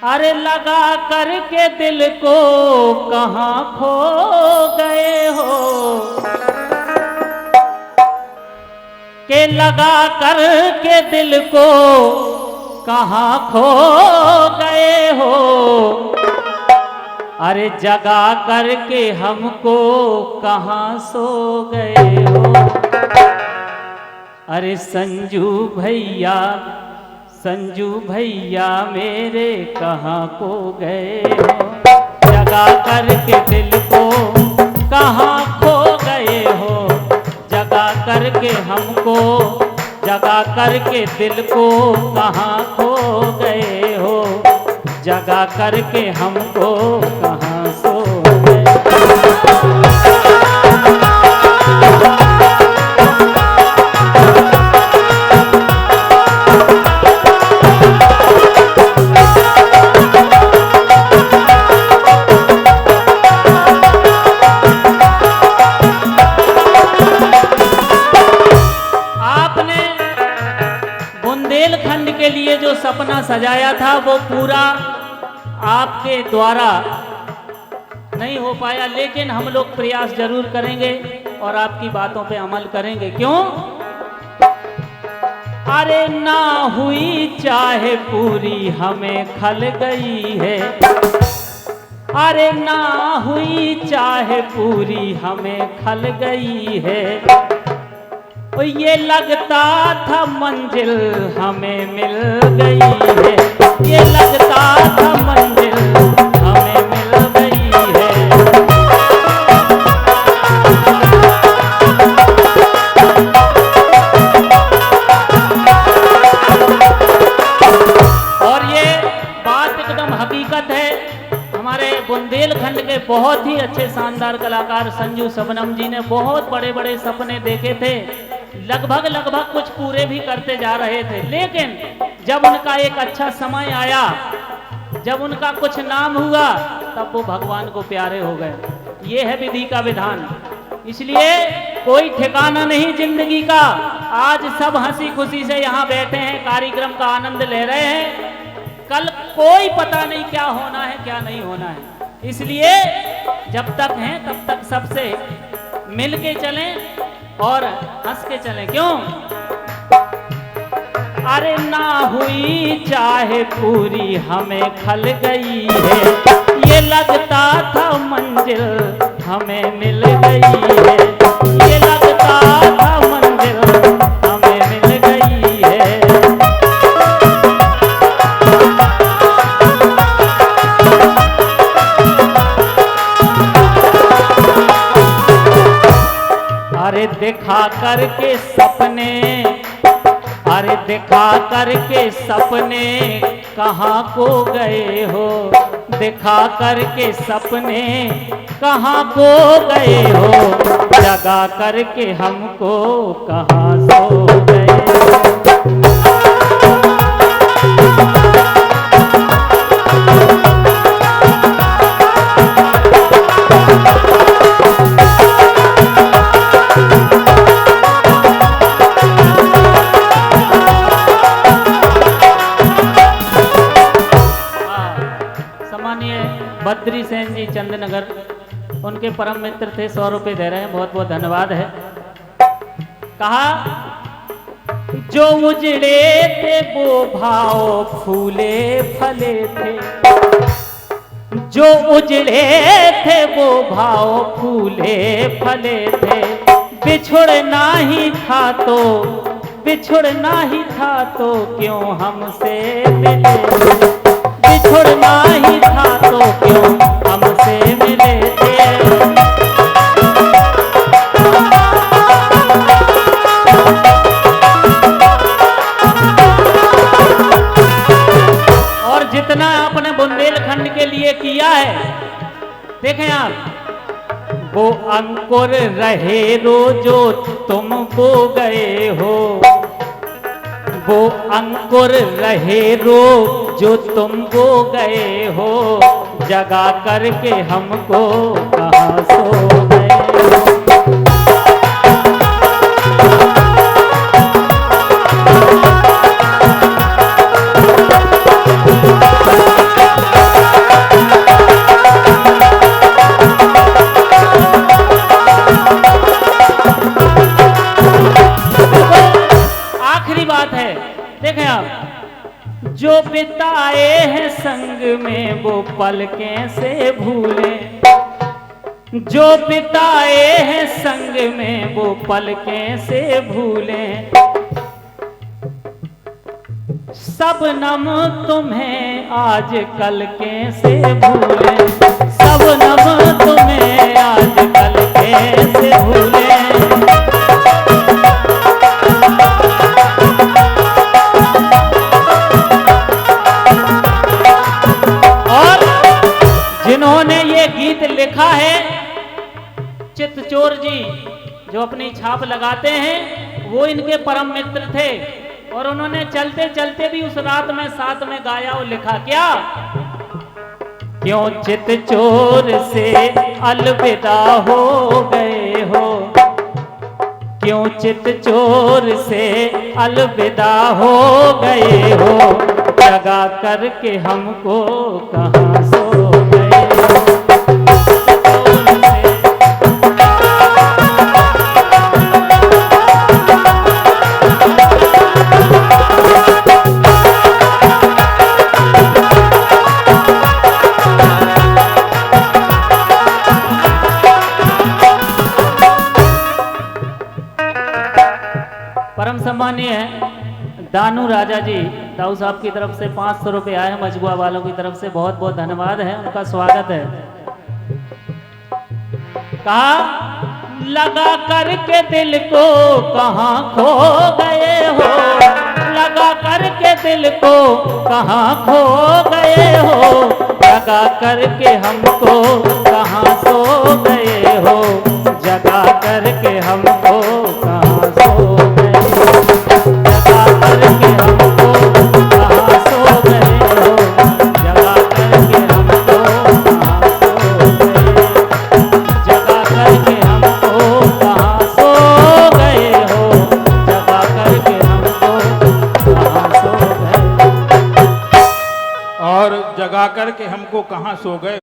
अरे लगा करके दिल को कहाँ खो गए हो, के लगा करके दिल को कहाँ खो गए हो। अरे जगा करके हमको कहाँ सो गए हो। अरे संजू भैया मेरे कहाँ को गए हो, जगा करके दिल को कहाँ खो गए हो। जगा करके हमको, जगा करके दिल को कहाँ खो गए हो। जगा करके हमको कहाँ सो गए। के लिए जो सपना सजाया था वो पूरा आपके द्वारा नहीं हो पाया, लेकिन हम लोग प्रयास जरूर करेंगे और आपकी बातों पे अमल करेंगे। क्यों? अरे ना हुई चाहे पूरी हमें खल गई है। अरे ना हुई चाहे पूरी हमें खल गई है। ये लगता था मंजिल हमें मिल गई है। ये लगता था मंजिल हमें मिल गई है। और ये बात एकदम हकीकत है। हमारे बुंदेलखंड के बहुत ही अच्छे शानदार कलाकार संजू सबनम जी ने बहुत बड़े बड़े सपने देखे थे, लगभग कुछ पूरे भी करते जा रहे थे, लेकिन जब उनका एक अच्छा समय आया, जब उनका कुछ नाम हुआ, तब वो भगवान को प्यारे हो गए। ये है विधि का विधान। इसलिए कोई ठिकाना नहीं जिंदगी का। आज सब हंसी खुशी से यहाँ बैठे हैं, कार्यक्रम का आनंद ले रहे हैं। कल कोई पता नहीं क्या होना है क्या नहीं होना है। इसलिए जब तक हैं तब तक सबसे मिल के चलें और हंस के चलें। क्यों? अरे ना हुई चाहे पूरी हमें खल गई है। ये लगता था मंजिल हमें मिल गई है। ये लगता था मंजिल हमें मिल गई है। अरे दिखा करके सपने, अरे दिखा करके सपने कहाँ को गए हो। दिखा करके सपने कहाँ को गए हो। जगा करके हमको कहाँ सो गए हो। बद्री सेन जी चंदनगर, उनके परम मित्र थे, 100 रुपये दे रहे हैं, बहुत बहुत धन्यवाद है। कहा जो उजड़े थे वो भाव फूले फले थे। जो उजड़े थे वो भाव फूले फले थे। बिछुड़ना ही था तो, बिछुड़ना ही था तो क्यों हमसे मिले। बिछुड़ना ही था तो क्यों हमसे मिले थे। और जितना आपने बुंदेलखंड के लिए किया है, देखें आप, वो अंकुर रहे रो जो तुम बो गए हो। वो अंकुर रहे रो जो तुम बो गए हो। जगा करके हमको कहाँ सो गए हो। बिताए हैं संग में वो पल कैसे भूलें, जो बिताए हैं संग में वो पल कैसे भूलें। सबनम तुम्हें आज कल कैसे भूलें, सबनम तुम्हें आज कल कैसे भूलें। और जिन्होंने ये गीत लिखा है चितचोर जी, जो अपनी छाप लगाते हैं, वो इनके परम मित्र थे और उन्होंने चलते चलते भी उस रात में साथ में गाया और लिखा क्या, क्यों चितचोर से अलविदा हो गए हो, क्यों चितचोर से अलविदा हो गए हो, जगा करके हमको कहाँ सो गए हो। परम सम्मानीय दानू राजा जी, दाऊ साहब की तरफ से 500 रुपये आए हैं, मजबुआ वालों की तरफ से बहुत बहुत धन्यवाद है, उनका स्वागत है। कहा, लगा करके दिल को कहाँ खो गए हो, लगा करके दिल को कहाँ खो गए हो, लगा करके हमको कहाँ सो गए हो, जगा करके हमको कहाँ सो गए हो, जगा करके हमको कहाँ सो गए हो, जगा करके हमको कहाँ सो गए, जगा करके हमको कहाँ सो गए हो, जगा करके हमको कहाँ सो गए। और जगा करके हमको कहाँ सो गए।